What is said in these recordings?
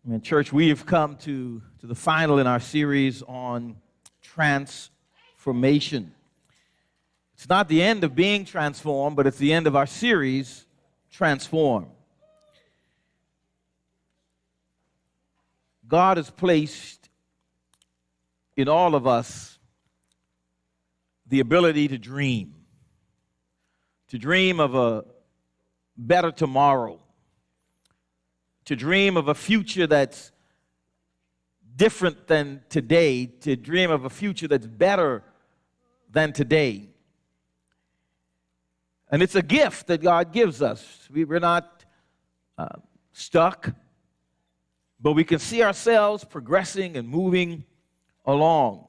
In church, we have come to the final in our series on transformation. It's not the end of being transformed, but it's the end of our series, Transform. God has placed in all of us the ability to dream of a better tomorrow, to dream of a future that's different than today, to dream of a future that's better than today. And it's a gift that God gives us. We're not stuck, but we can see ourselves progressing and moving along.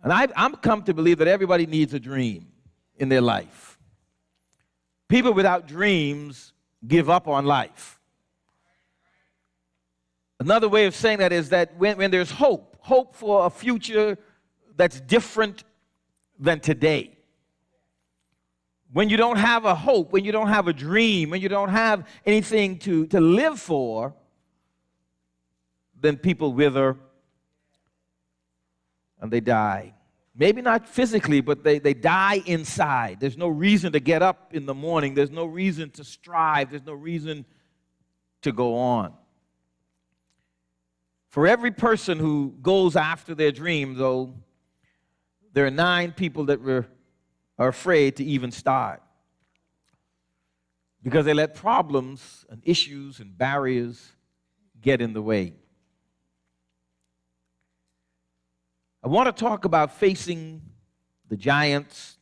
And I'm come to believe that everybody needs a dream in their life. People without dreams give up on life. Another way of saying that is that when there's hope for a future that's different than today. When you don't have a hope, when you don't have a dream, when you don't have anything to live for, then people wither and they die. Maybe not physically, but they die inside. There's no reason to get up in the morning. There's no reason to strive. There's no reason to go on. For every person who goes after their dream, though, there are 9 people that are afraid to even start because they let problems and issues and barriers get in the way. I want to talk about facing the giants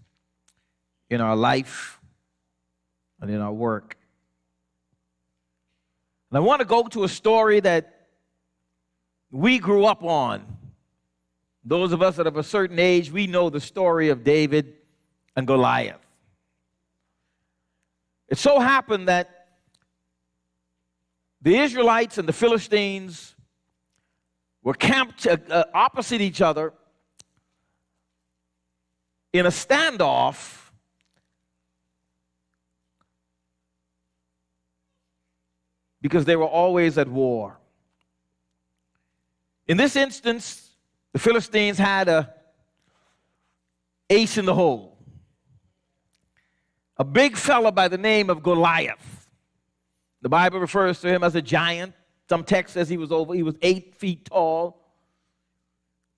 in our life and in our work. And I want to go to a story that we grew up on. Those of us that are of a certain age, we know the story of David and Goliath. It so happened that the Israelites and the Philistines were camped opposite each other in a standoff because they were always at war. In this instance, the Philistines had an ace in the hole, a big fella by the name of Goliath. The Bible refers to him as a giant. Some text says he was 8 feet tall.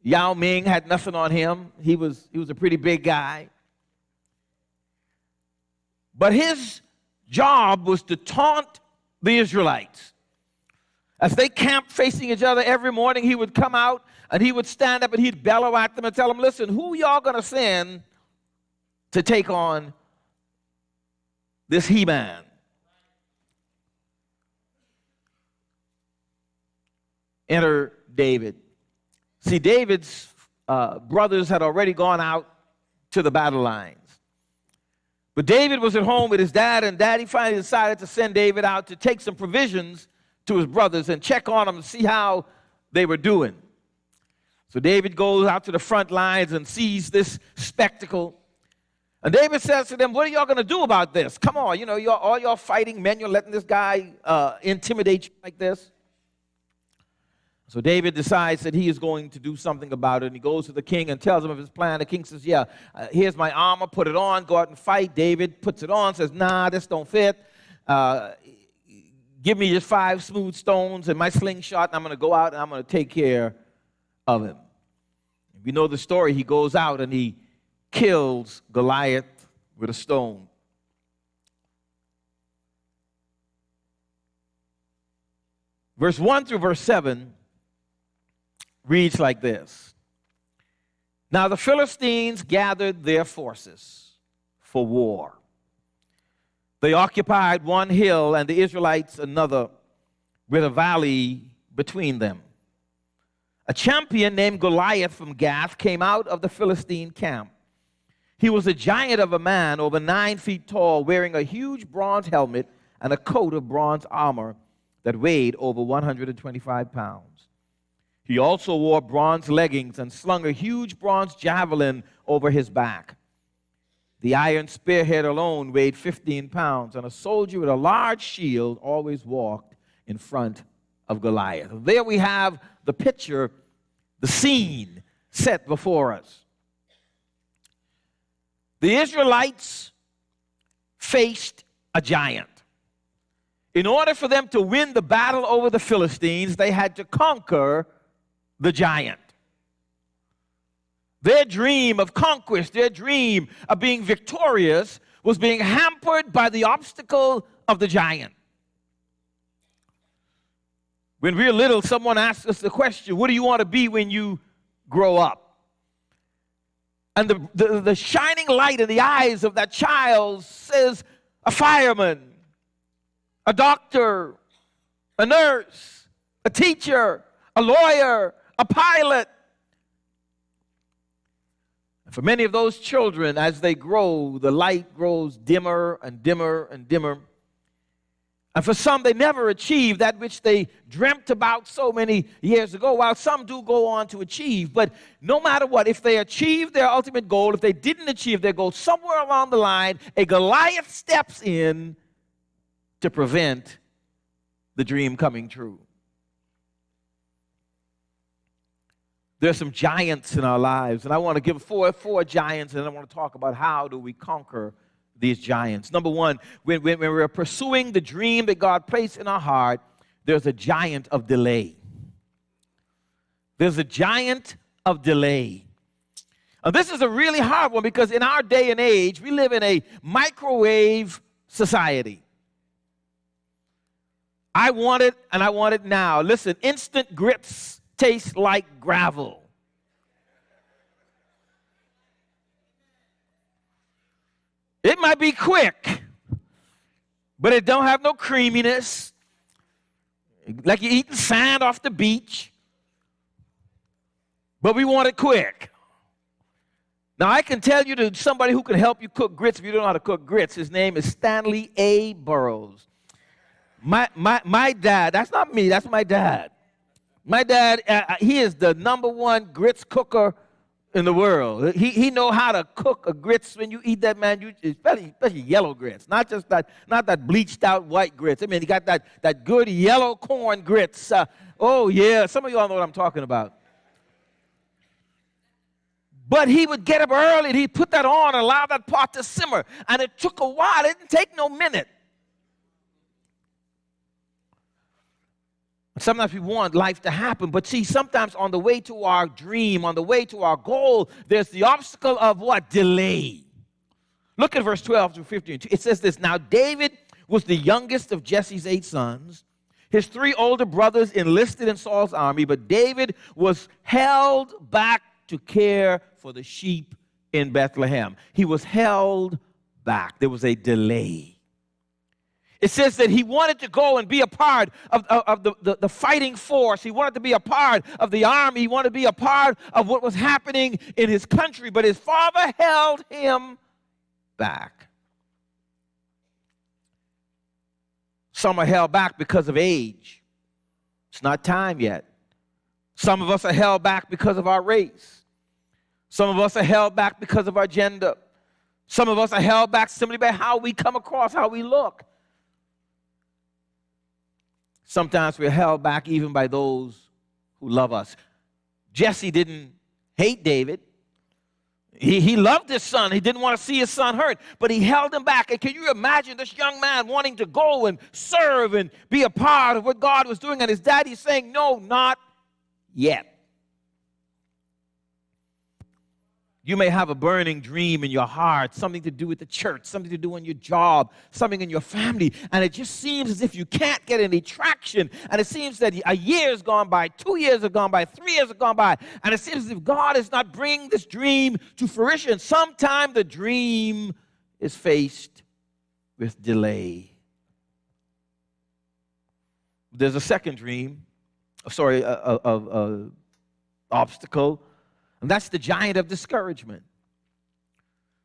Yao Ming had nothing on him. He was a pretty big guy. But his job was to taunt the Israelites. As they camped facing each other every morning, he would come out and he would stand up and he'd bellow at them and tell them, listen, who y'all going to send to take on this He-Man? Enter David. See, David's brothers had already gone out to the battle lines. But David was at home with his dad, and Daddy finally decided to send David out to take some provisions to his brothers and check on them to see how they were doing. So David goes out to the front lines and sees this spectacle. And David says to them, what are y'all going to do about this? Come on, all y'all fighting men, you're letting this guy intimidate you like this? So David decides that he is going to do something about it, and he goes to the king and tells him of his plan. The king says, here's my armor, put it on, go out and fight. David puts it on, says, nah, this don't fit. Give me just 5 smooth stones and my slingshot, and I'm going to go out and I'm going to take care of him. If you know the story, he goes out and he kills Goliath with a stone. Verse 1 through verse 7 reads like this. Now the Philistines gathered their forces for war. They occupied one hill and the Israelites another, with a valley between them. A champion named Goliath from Gath came out of the Philistine camp. He was a giant of a man, over 9 feet tall, wearing a huge bronze helmet and a coat of bronze armor that weighed over 125 pounds. He also wore bronze leggings and slung a huge bronze javelin over his back. The iron spearhead alone weighed 15 pounds, and a soldier with a large shield always walked in front of Goliath. There we have the picture, the scene set before us. The Israelites faced a giant. In order for them to win the battle over the Philistines, they had to conquer the giant. Their dream of conquest, their dream of being victorious was being hampered by the obstacle of the giant. When we were little, someone asked us the question, what do you want to be when you grow up? And the shining light in the eyes of that child says, a fireman, a doctor, a nurse, a teacher, a lawyer, a pilot. And for many of those children, as they grow, the light grows dimmer and dimmer and dimmer. And for some, they never achieve that which they dreamt about so many years ago, while some do go on to achieve. But no matter what, if they achieve their ultimate goal, if they didn't achieve their goal, somewhere along the line, a Goliath steps in to prevent the dream coming true. There's some giants in our lives, and I want to give four giants, and I want to talk about how do we conquer these giants. Number one, when we're pursuing the dream that God placed in our heart, there's a giant of delay. There's a giant of delay. And this is a really hard one because in our day and age, we live in a microwave society. I want it, and I want it now. Listen, instant grits taste like gravel. It might be quick, but it don't have no creaminess. Like you're eating sand off the beach. But we want it quick. Now, I can tell you to somebody who can help you cook grits if you don't know how to cook grits. His name is Stanley A. Burroughs. My dad, that's not me, that's my dad. My dad, he is the #1 grits cooker in the world. He know how to cook a grits. When you eat that, man, especially yellow grits, not that bleached out white grits. I mean, he got that good yellow corn grits. Oh yeah, some of y'all know what I'm talking about. But he would get up early and he'd put that on and allow that pot to simmer. And it took a while. It didn't take no minute. Sometimes we want life to happen, but see, sometimes on the way to our dream, on the way to our goal, there's the obstacle of what? Delay. Look at verse 12 through 15. It says this, now David was the youngest of Jesse's 8 sons. His 3 older brothers enlisted in Saul's army, but David was held back to care for the sheep in Bethlehem. He was held back. There was a delay. It says that he wanted to go and be a part of the fighting force. He wanted to be a part of the army. He wanted to be a part of what was happening in his country. But his father held him back. Some are held back because of age. It's not time yet. Some of us are held back because of our race. Some of us are held back because of our gender. Some of us are held back simply by how we come across, how we look. Sometimes we're held back even by those who love us. Jesse didn't hate David. He loved his son. He didn't want to see his son hurt, but he held him back. And can you imagine this young man wanting to go and serve and be a part of what God was doing? And his daddy's saying, no, not yet. You may have a burning dream in your heart, something to do with the church, something to do in your job, something in your family, and it just seems as if you can't get any traction, and it seems that a year has gone by, 2 years have gone by, 3 years have gone by, and it seems as if God is not bringing this dream to fruition. Sometime the dream is faced with delay. There's a second dream, obstacle, and that's the giant of discouragement.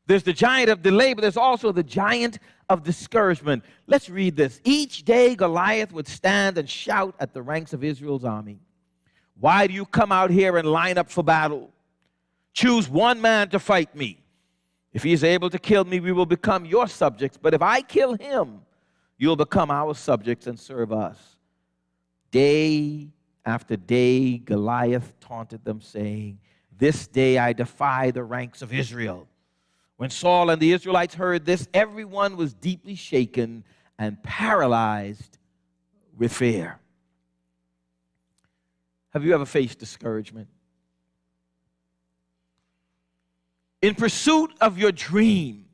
There's the giant of delay, but there's also the giant of discouragement. Let's read this. Each day Goliath would stand and shout at the ranks of Israel's army, why do you come out here and line up for battle? Choose one man to fight me. If he is able to kill me, we will become your subjects. But if I kill him, you'll become our subjects and serve us. day after day, Goliath taunted them, saying, "This day I defy the ranks of Israel." When Saul and the Israelites heard this, everyone was deeply shaken and paralyzed with fear. Have you ever faced discouragement? In pursuit of your dream,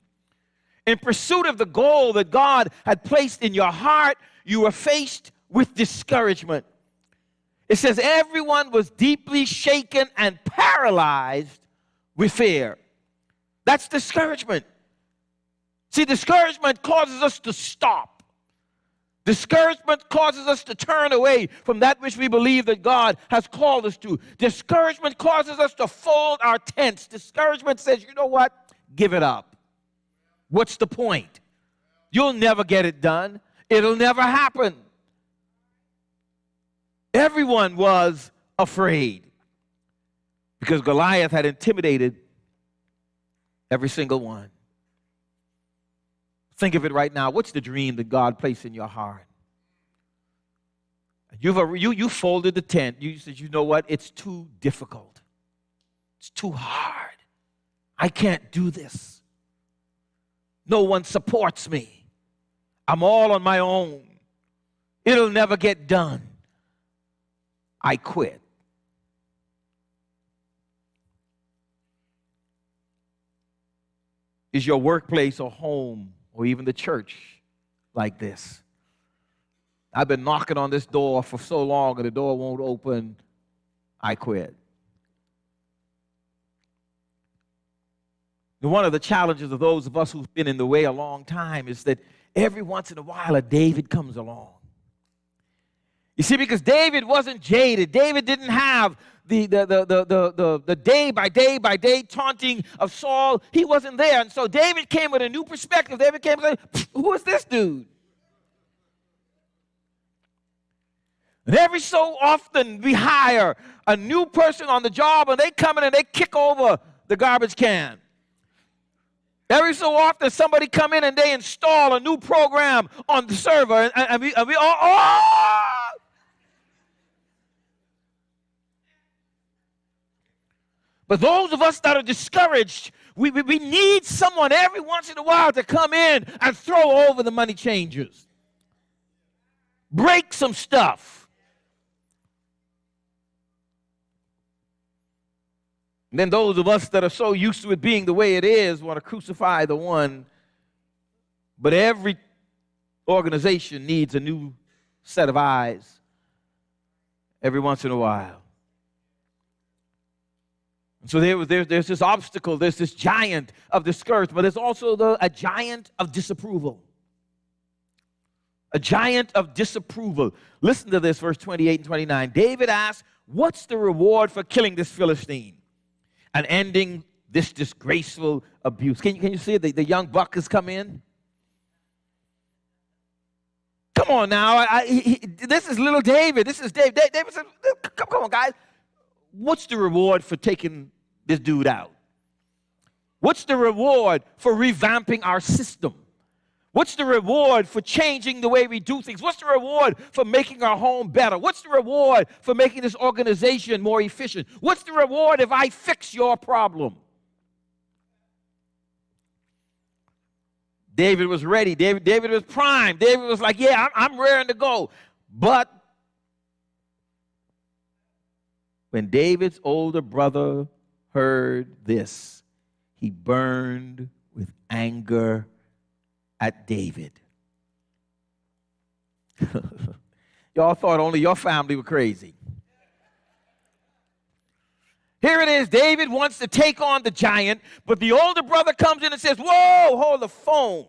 in pursuit of the goal that God had placed in your heart, you were faced with discouragement. It says everyone was deeply shaken and paralyzed with fear. That's discouragement. See, discouragement causes us to stop. Discouragement causes us to turn away from that which we believe that God has called us to. Discouragement causes us to fold our tents. Discouragement says, you know what? Give it up. What's the point? You'll never get it done. It'll never happen. Everyone was afraid because Goliath had intimidated every single one. Think of it right now. What's the dream that God placed in your heart? You folded the tent. You said, you know what? It's too difficult. It's too hard. I can't do this. No one supports me. I'm all on my own. It'll never get done. I quit. Is your workplace or home or even the church like this? I've been knocking on this door for so long and the door won't open. I quit. And one of the challenges of those of us who've been in the way a long time is that every once in a while a David comes along. You see, because David wasn't jaded. David didn't have the day by day taunting of Saul. He wasn't there. And so David came with a new perspective. David came and said, who is this dude? And every so often we hire a new person on the job and they come in and they kick over the garbage can. Every so often somebody come in and they install a new program on the server and we all, But those of us that are discouraged, we need someone every once in a while to come in and throw over the money changers. Break some stuff. And then those of us that are so used to it being the way it is want to crucify the one. But every organization needs a new set of eyes every once in a while. And so there's this obstacle, there's this giant of discouragement, but there's also a giant of disapproval. A giant of disapproval. Listen to this, verse 28 and 29. David asked, what's the reward for killing this Philistine and ending this disgraceful abuse? Can you see it? The young buck has come in. Come on now. This is little David. This is David. David said, come on, guys. What's the reward for taking this dude out? What's the reward for revamping our system? What's the reward for changing the way we do things? What's the reward for making our home better? What's the reward for making this organization more efficient? What's the reward if I fix your problem? David was ready. David was primed. David was like, yeah, I'm raring to go. But when David's older brother heard this, he burned with anger at David. Y'all thought only your family were crazy. Here it is. David wants to take on the giant, but the older brother comes in and says, whoa, hold the phone.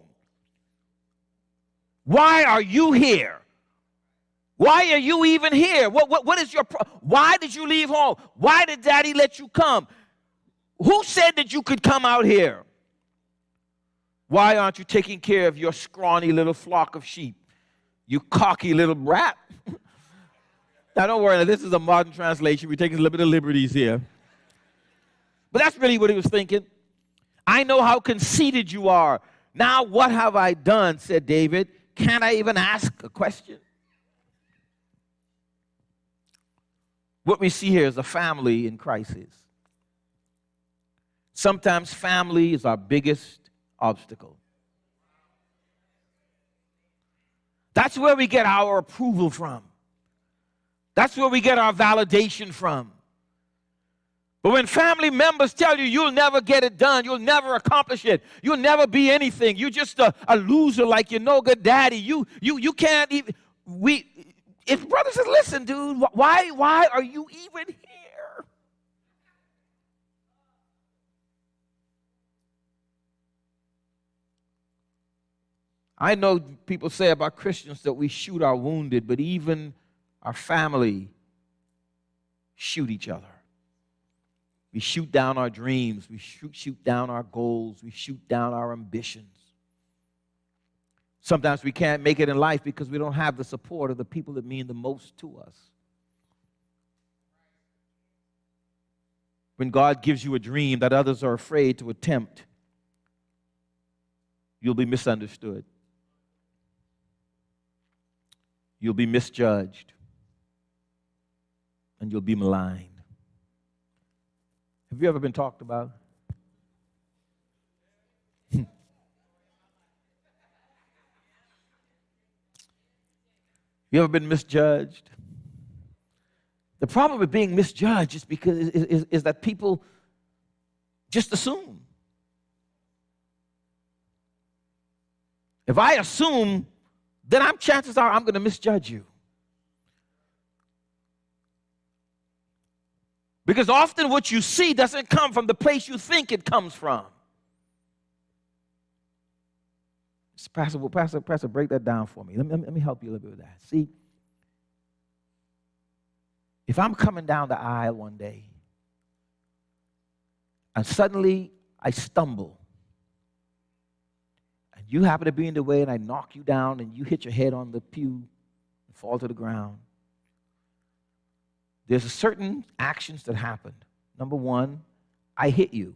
Why are you here? Why are you even here? What is your problem? Why did you leave home? Why did Daddy let you come? Who said that you could come out here? Why aren't you taking care of your scrawny little flock of sheep? You cocky little brat. Now, don't worry. This is a modern translation. We're taking a little bit of liberties here. But that's really what he was thinking. I know how conceited you are. Now, what have I done, said David. Can't I even ask a question? What we see here is a family in crisis. Sometimes family is our biggest obstacle. That's where we get our approval from. That's where we get our validation from. But when family members tell you you'll never get it done, you'll never accomplish it, you'll never be anything, you're just a loser like your no good daddy, you can't even, if brother says, listen, dude, why are you even here? I know people say about Christians that we shoot our wounded, but even our family shoot each other. We shoot down our dreams. We shoot down our goals. We shoot down our ambitions. Sometimes we can't make it in life because we don't have the support of the people that mean the most to us. When God gives you a dream that others are afraid to attempt, you'll be misunderstood. You'll be misjudged. And you'll be maligned. Have you ever been talked about? You ever been misjudged? The problem with being misjudged is because is that people just assume. If I assume, then chances are I'm going to misjudge you. Because often what you see doesn't come from the place you think it comes from. Pastor, break that down for me. Let me help you a little bit with that. See, if I'm coming down the aisle one day and suddenly I stumble and you happen to be in the way and I knock you down and you hit your head on the pew and fall to the ground, there's certain actions that happened. Number one, I hit you.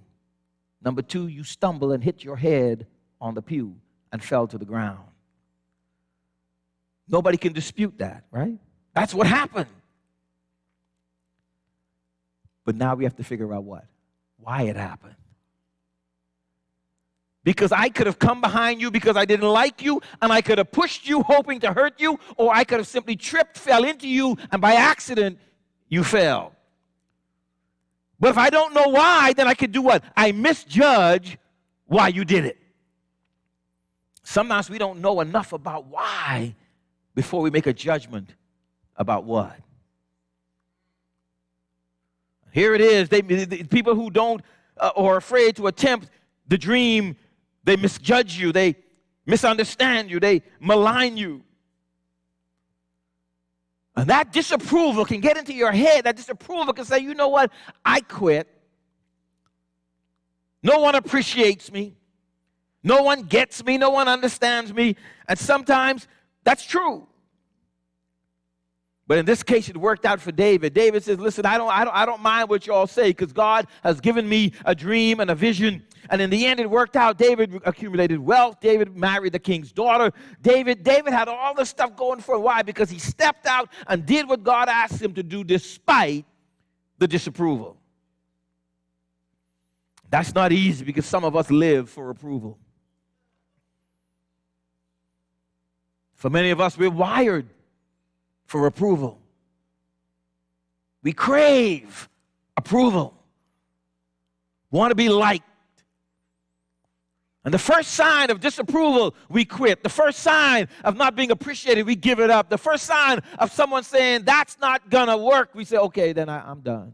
Number two, you stumble and hit your head on the pew and fell to the ground. Nobody can dispute that, right? That's what happened. But now we have to figure out what? Why it happened. Because I could have come behind you because I didn't like you, and I could have pushed you hoping to hurt you, or I could have simply tripped, fell into you, and by accident, you fell. But if I don't know why, then I could do what? I misjudge why you did it. Sometimes we don't know enough about why before we make a judgment about what. Here it is. People who don't or are afraid to attempt the dream, they misjudge you, they misunderstand you, they malign you. And that disapproval can get into your head. That disapproval can say, you know what? I quit. No one appreciates me. No one gets me. No one understands me. And sometimes that's true. But in this case, it worked out for David. David says, listen, I don't mind what you all say because God has given me a dream and a vision. And in the end, it worked out. David accumulated wealth. David married the king's daughter. David had all this stuff going for him. Why? Because he stepped out and did what God asked him to do despite the disapproval. That's not easy because some of us live for approval. For many of us, we're wired for approval. We crave approval. We want to be liked. And the first sign of disapproval, we quit. The first sign of not being appreciated, we give it up. The first sign of someone saying, that's not going to work, we say, okay, then I'm done.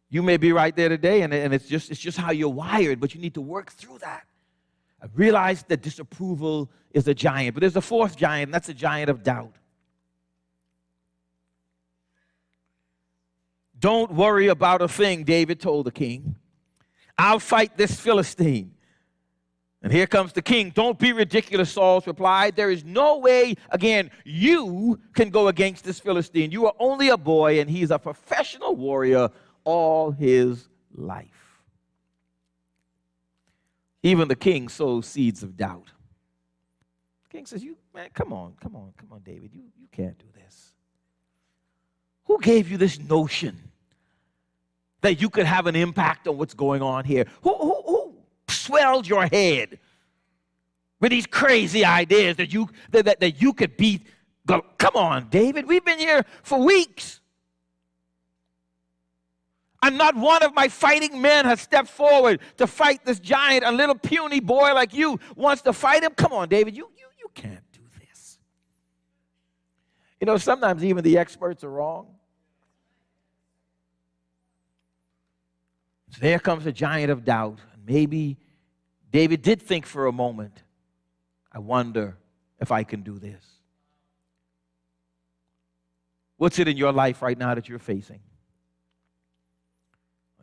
You may be right there today, and it's just how you're wired, but you need to work through that. I realize that disapproval is a giant, but there's a fourth giant, and that's a giant of doubt. Don't worry about a thing, David told the king. I'll fight this Philistine. And here comes the king. Don't be ridiculous, Saul replied. There is no way, again, you can go against this Philistine. You are only a boy, and he's a professional warrior all his life. Even the king sows seeds of doubt. King says, man, come on, David. You can't do this. Who gave you this notion that you could have an impact on what's going on here? Who swelled your head with these crazy ideas that you could beat? Come on, David. We've been here for weeks. And not one of my fighting men has stepped forward to fight this giant. A little puny boy like you wants to fight him? Come on, David. You can't do this. You know, sometimes even the experts are wrong. So there comes a giant of doubt. Maybe David did think for a moment, I wonder if I can do this. What's it in your life right now that you're facing?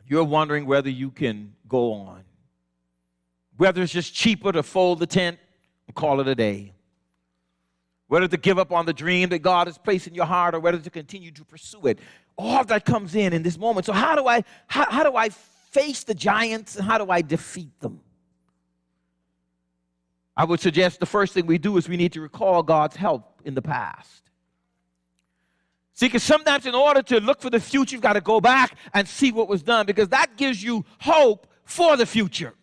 You're wondering whether you can go on, whether it's just cheaper to fold the tent and call it a day, whether to give up on the dream that God has placed in your heart or whether to continue to pursue it. All of that comes in this moment. So how do I face the giants and how do I defeat them? I would suggest the first thing we do is we need to recall God's help in the past. See, because sometimes in order to look for the future, you've got to go back and see what was done, because that gives you hope for the future.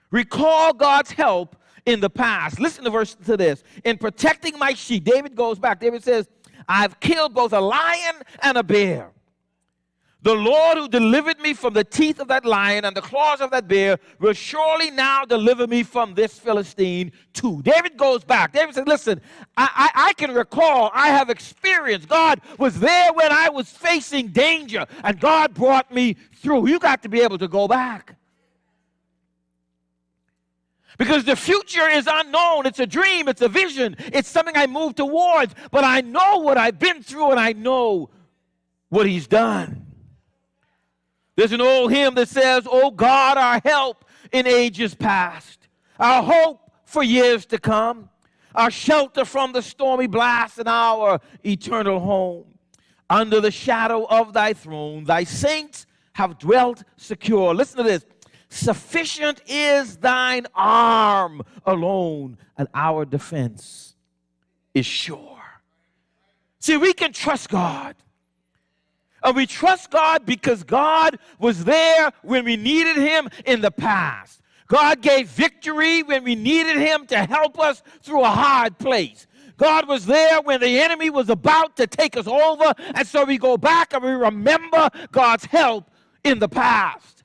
Recall God's help in the past. Listen to this. In protecting my sheep, David goes back. David says, I've killed both a lion and a bear. The Lord who delivered me from the teeth of that lion and the claws of that bear will surely now deliver me from this Philistine too. David goes back. David said, listen, I can recall, I have experience. God was there when I was facing danger, and God brought me through. You got to be able to go back. Because the future is unknown. It's a dream. It's a vision. It's something I move towards. But I know what I've been through, and I know what he's done. There's an old hymn that says, oh God, our help in ages past, our hope for years to come, our shelter from the stormy blast and our eternal home. Under the shadow of thy throne, thy saints have dwelt secure. Listen to this. Sufficient is thine arm alone, and our defense is sure. See, we can trust God. And we trust God because God was there when we needed him in the past. God gave victory when we needed him to help us through a hard place. God was there when the enemy was about to take us over. And so we go back and we remember God's help in the past.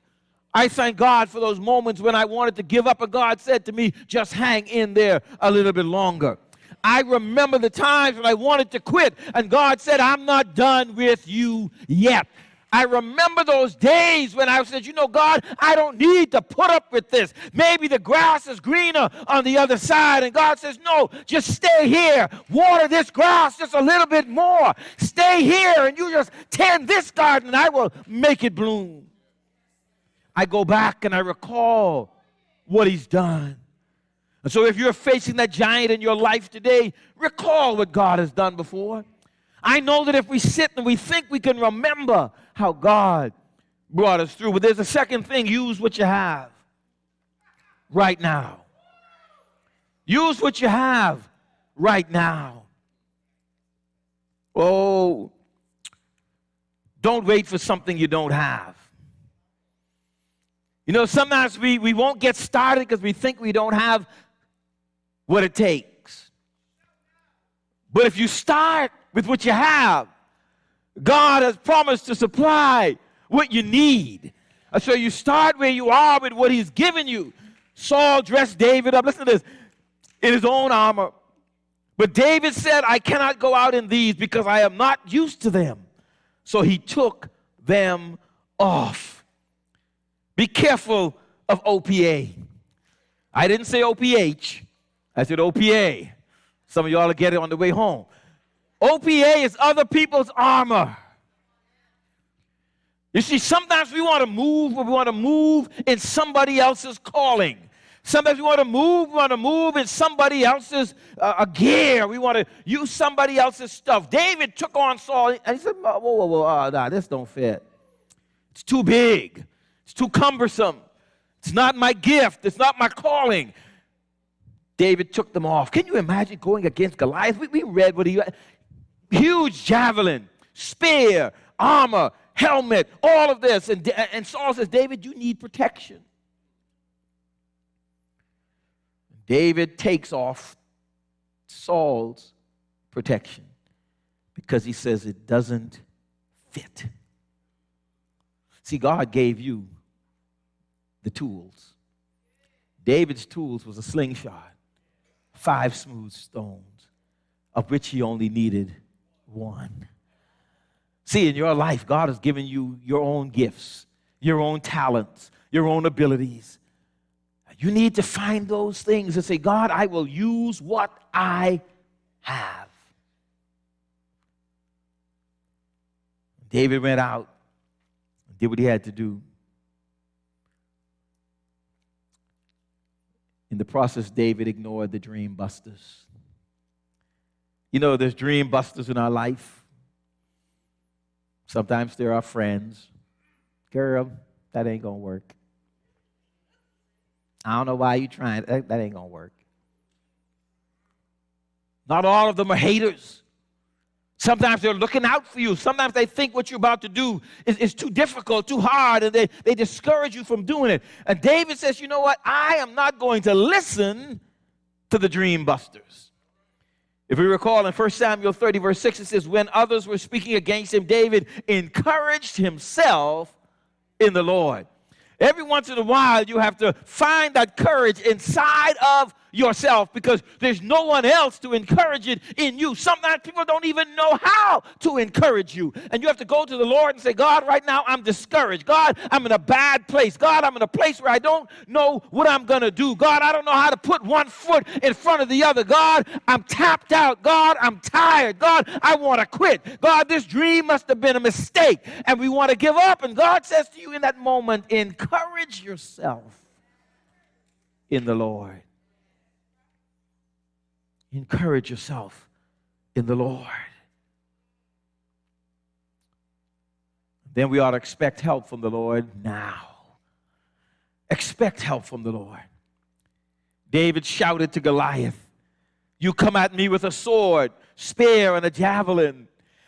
I thank God for those moments when I wanted to give up and God said to me, just hang in there a little bit longer. I remember the times when I wanted to quit, and God said, I'm not done with you yet. I remember those days when I said, you know, God, I don't need to put up with this. Maybe the grass is greener on the other side. And God says, no, just stay here. Water this grass just a little bit more. Stay here, and you just tend this garden, and I will make it bloom. I go back and I recall what he's done. And so if you're facing that giant in your life today, recall what God has done before. I know that if we sit and we think we can remember how God brought us through. But there's a second thing. Use what you have right now. Use what you have right now. Oh, don't wait for something you don't have. You know, sometimes we won't get started because we think we don't have what it takes. But if you start with what you have, God has promised to supply what you need. And so you start where you are with what he's given you. Saul dressed David up, listen to this, in his own armor. But David said, I cannot go out in these because I am not used to them. So he took them off. Be careful of OPA. I didn't say OPH. I said OPA. Some of y'all will get it on the way home. OPA is other people's armor. You see, sometimes we want to move, but we want to move in somebody else's calling. Sometimes we want to move in somebody else's gear. We want to use somebody else's stuff. David took on Saul, and he said, whoa, nah, this don't fit. It's too big. It's too cumbersome. It's not my gift. It's not my calling. David took them off. Can you imagine going against Goliath? We read what he had. Huge javelin, spear, armor, helmet, all of this. And Saul says, David, you need protection. David takes off Saul's protection because he says it doesn't fit. See, God gave you the tools. David's tools was a slingshot, 5 smooth stones, of which he only needed 1. See, in your life, God has given you your own gifts, your own talents, your own abilities. You need to find those things and say, God, I will use what I have. David went out and did what he had to do. In the process, David ignored the dream busters. You know, there's dream busters in our life. Sometimes they're our friends. Girl, that ain't going to work. I don't know why you're trying. That ain't going to work. Not all of them are haters. Sometimes they're looking out for you. Sometimes they think what you're about to do is too difficult, too hard, and they discourage you from doing it. And David says, you know what? I am not going to listen to the dream busters. If we recall in 1 Samuel 30, verse 6, it says, when others were speaking against him, David encouraged himself in the Lord. Every once in a while, you have to find that courage inside of yourself because there's no one else to encourage it in you. Sometimes people don't even know how to encourage you. And you have to go to the Lord and say, God, right now I'm discouraged. God, I'm in a bad place. God, I'm in a place where I don't know what I'm going to do. God, I don't know how to put one foot in front of the other. God, I'm tapped out. God, I'm tired. God, I want to quit. God, this dream must have been a mistake. And we want to give up. And God says to you in that moment, encourage yourself in the Lord. Encourage yourself in the Lord. Then we ought to expect help from the Lord now. Expect help from the Lord. David shouted to Goliath, you come at me with a sword, spear, and a javelin,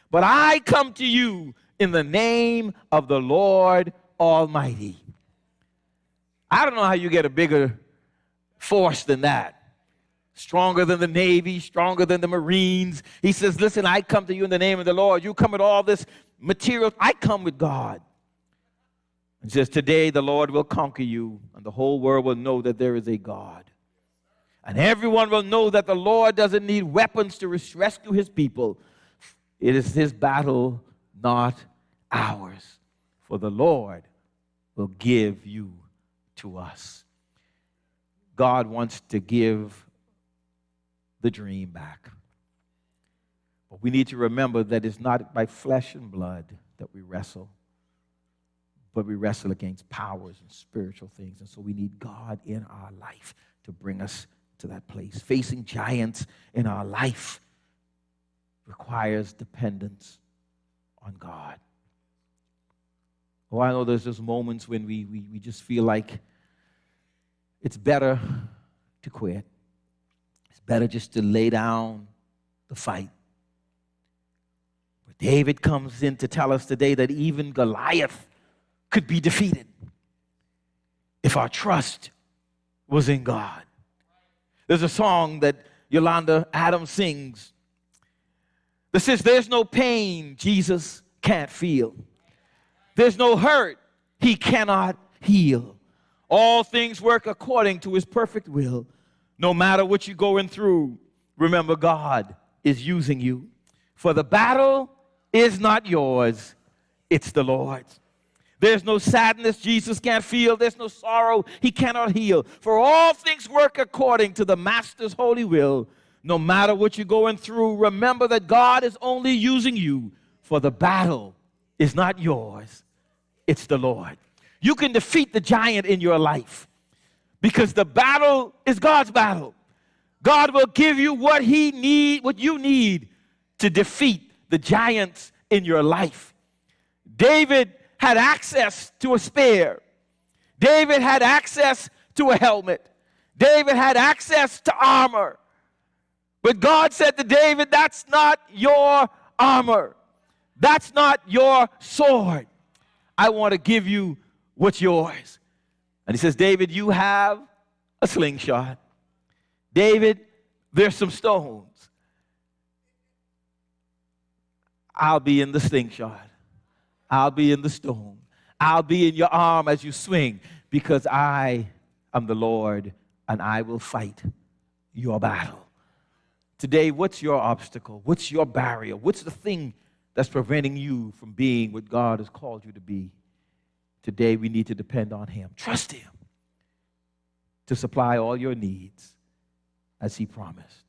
but I come to you in the name of the Lord Almighty. I don't know how you get a bigger force than that. Stronger than the Navy, stronger than the Marines. He says, listen, I come to you in the name of the Lord. You come with all this material. I come with God. He says, today the Lord will conquer you, and the whole world will know that there is a God. And everyone will know that the Lord doesn't need weapons to rescue his people. It is his battle, not ours. For the Lord will give you to us. God wants to give the dream back. But we need to remember that it's not by flesh and blood that we wrestle, but we wrestle against powers and spiritual things. And so we need God in our life to bring us to that place. Facing giants in our life requires dependence on God. Oh, I know there's just moments when we just feel like it's better to quit. Better just to lay down the fight. But David comes in to tell us today that even Goliath could be defeated if our trust was in God. There's a song that Yolanda Adams sings that says, there's no pain Jesus can't feel. There's no hurt he cannot heal. All things work according to his perfect will. No matter what you're going through, remember God is using you. For the battle is not yours, it's the Lord's. There's no sadness Jesus can't feel. There's no sorrow he cannot heal. For all things work according to the Master's holy will. No matter what you're going through, remember that God is only using you. For the battle is not yours, it's the Lord. You can defeat the giant in your life. Because the battle is God's battle. God will give you what you need to defeat the giants in your life. David had access to a spear. David had access to a helmet. David had access to armor. But God said to David, that's not your armor. That's not your sword. I want to give you what's yours. And he says, David, you have a slingshot. David, there's some stones. I'll be in the slingshot. I'll be in the stone. I'll be in your arm as you swing, because I am the Lord and I will fight your battle. Today, what's your obstacle? What's your barrier? What's the thing that's preventing you from being what God has called you to be? Today, we need to depend on Him. Trust Him to supply all your needs as He promised.